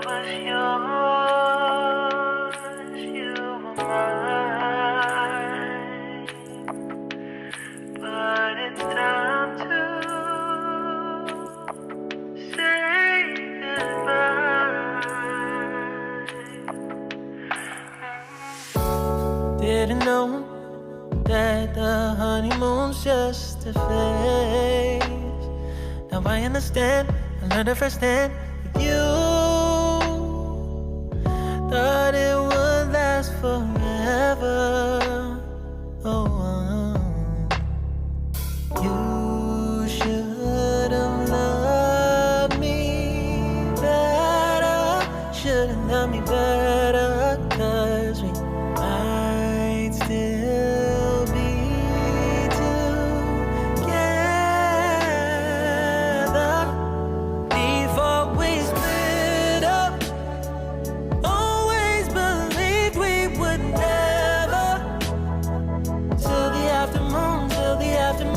was yours, you were mine. But it's time to say goodbye. Didn't know that the honeymoon's just a phase. Now I understand, I learned it firsthand with you. Thought it would last forever. Oh, you should have loved me better. Should have loved me better, 'cause we might still be together before we split up. Always believed we would never. Till the afternoon, till the afternoon.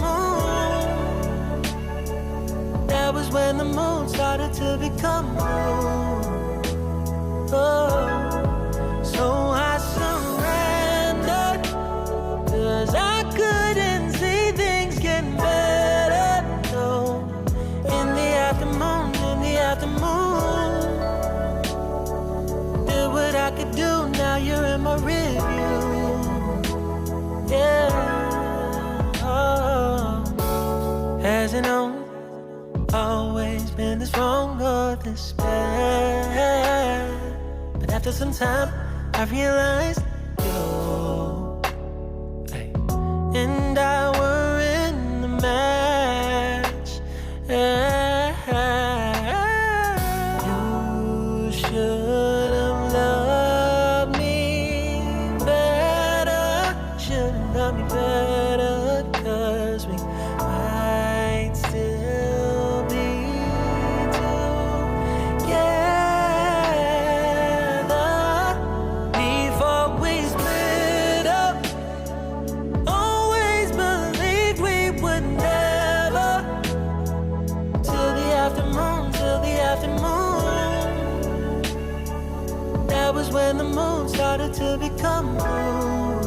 That was when the moon started to become moon. Oh, so I surrendered, 'cause I couldn't see things getting better. No, in the afternoon, in the afternoon. Did what I could do, now you're in my review. Yeah, oh. Hasn't always been this wrong or this bad. But after some time, I realized you and I were in the match. You should have loved me better. Should have loved me better, 'cause we might still be together before we split up. Always believed we would never. Till the afternoon, till the afternoon. That was when the moon started to become moon.